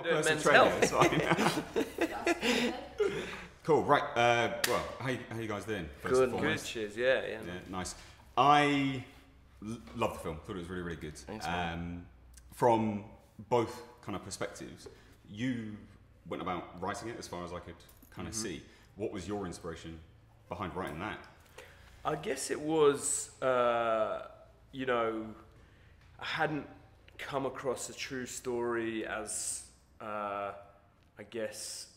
doing men's health. Cool, right. Well, how you guys doing? Good, cheers. Yeah. Nice. I love the film. Thought it was really, really good. Thanks, from both kind of perspectives, you went about writing it as far as I could kind of see. What was your inspiration behind writing that? I guess it was, you know, I hadn't come across a true story as, I guess,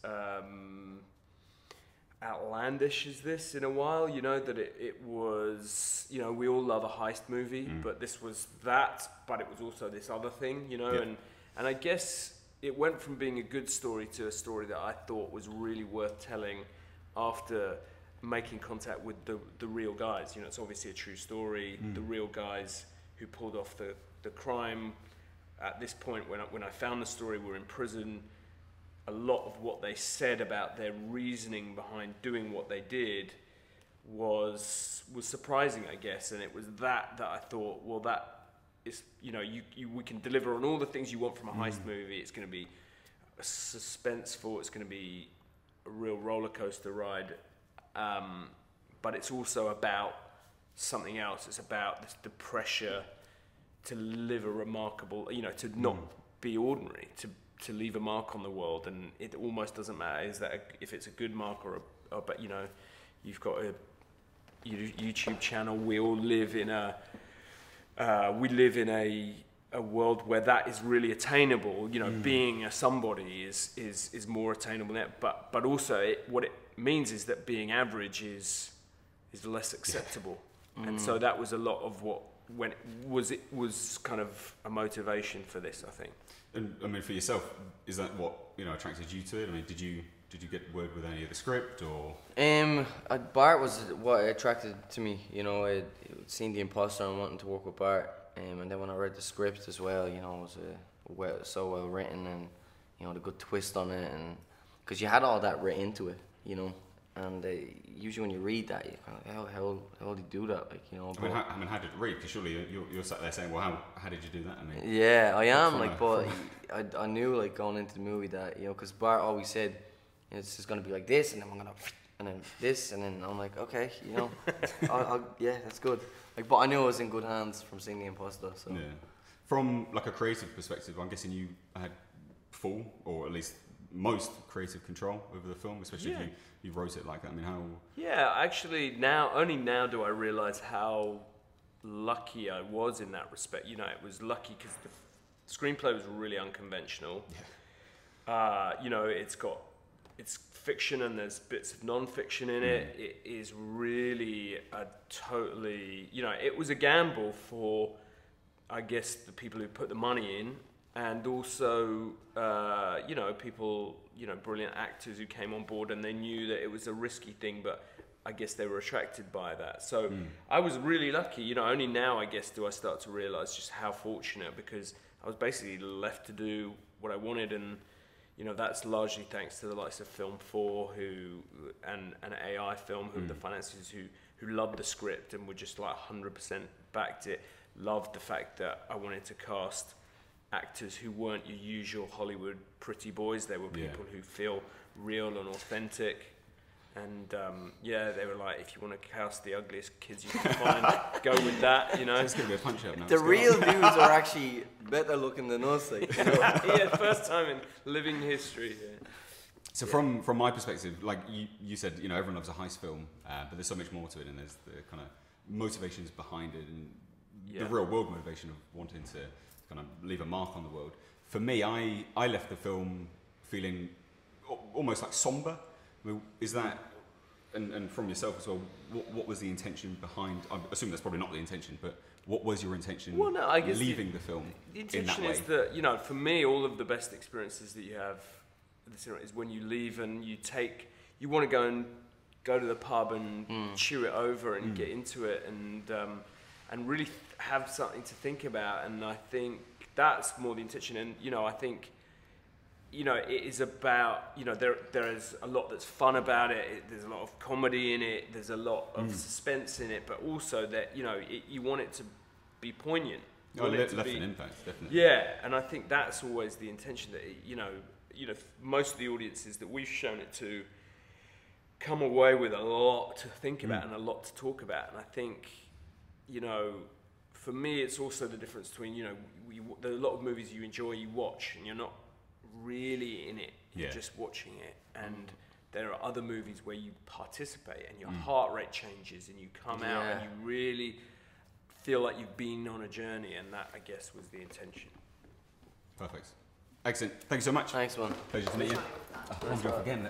outlandish as this in a while, you know, that it was, you know, we all love a heist movie, but this was that, but it was also this other thing, you know, and I guess it went from being a good story to a story that I thought was really worth telling after making contact with the real guys. You know, it's obviously a true story. The real guys who pulled off the crime. At this point, when I found the story, were in prison. A lot of what they said about their reasoning behind doing what they did was surprising, I guess. And it was that I thought, well, that is, you know, we can deliver on all the things you want from a heist movie. It's going to be suspenseful. It's going to be a real roller coaster ride. But it's also about something else. It's about the pressure to live a remarkable, you know, to not be ordinary, to leave a mark on the world. And it almost doesn't matter if it's a good mark or but you know, you've got a YouTube channel. We all live in a world where that is really attainable. You know, being a somebody is more attainable now. But also what it means is that being average is less acceptable. And so that was a lot of what it was kind of a motivation for this, I think. And I mean, for yourself, is that what, you know, attracted you to it? I mean, did you get word with any of the script, or? Bart was what attracted to me. You know, I'd seen The Imposter and wanting to work with Bart. And then when I read the script as well, you know, it was so well written, and you know, the good twist on it, and because you had all that written into it, you know. And usually when you read that, you're kind of like, how do you do that? Like, you know. I mean, how did it read? Because surely you're sat there saying, well, how did you do that? I mean. Yeah, I am. Like, but I knew, like, going into the movie that, you know, because Bart always said, it's just gonna be like this, and then I'm gonna, and then this, and then I'm like, okay, you know, yeah, that's good. Like, but I knew I was in good hands from seeing The Imposter. So. Yeah. From like a creative perspective, I'm guessing you had full, or at least most creative control over the film, especially if you wrote it like that. I mean, how? Yeah, actually, only now do I realize how lucky I was in that respect. You know, it was lucky because the screenplay was really unconventional. Yeah. You know, it's fiction and there's bits of non-fiction in it. It is really a totally, you know, it was a gamble for, I guess, the people who put the money in. And also, you know, people, you know, brilliant actors who came on board, and they knew that it was a risky thing, but I guess they were attracted by that. So I was really lucky. You know, only now, I guess, do I start to realize just how fortunate, because I was basically left to do what I wanted. And, you know, that's largely thanks to the likes of Film 4 and AI Film, who the financiers who loved the script and were just like 100% backed it, loved the fact that I wanted to cast actors who weren't your usual Hollywood pretty boys. They were people who feel real and authentic. And they were like, if you want to cast the ugliest kids you can find, go with that, you know. It's going to be a punch up now. The real dudes are actually better looking than us, like, you know? Yeah, first time in living history. Yeah. So from my perspective, like you said, you know, everyone loves a heist film, but there's so much more to it, and there's the kind of motivations behind it, and the real world motivation of wanting to kind of leave a mark on the world. For me, I left the film feeling almost like somber. I mean, is that, and from yourself as well, what was the intention behind, I assume that's probably not the intention, but what was your intention leaving the film the intention in that way? Is that, you know, for me, all of the best experiences that you have is when you leave and you want to go to the pub and chew it over and get into it and really have something to think about. And I think that's more the intention. And, you know, I think, you know, it is about, you know, there is a lot that's fun about it. There's a lot of comedy in it. There's a lot of suspense in it, but also that, you know, you want it to be poignant. Left an impact, definitely. Yeah, and I think that's always the intention, that, you know, you know, most of the audiences that we've shown it to come away with a lot to think about and a lot to talk about. And I think, you know, for me, it's also the difference between, you know, there are a lot of movies you enjoy, you watch, and you're not really in it, you're just watching it. And there are other movies where you participate and your heart rate changes and you come out and you really feel like you've been on a journey, and that, I guess, was the intention. Perfect. Excellent. Thank you so much. Thanks, man. Pleasure to meet you. Again.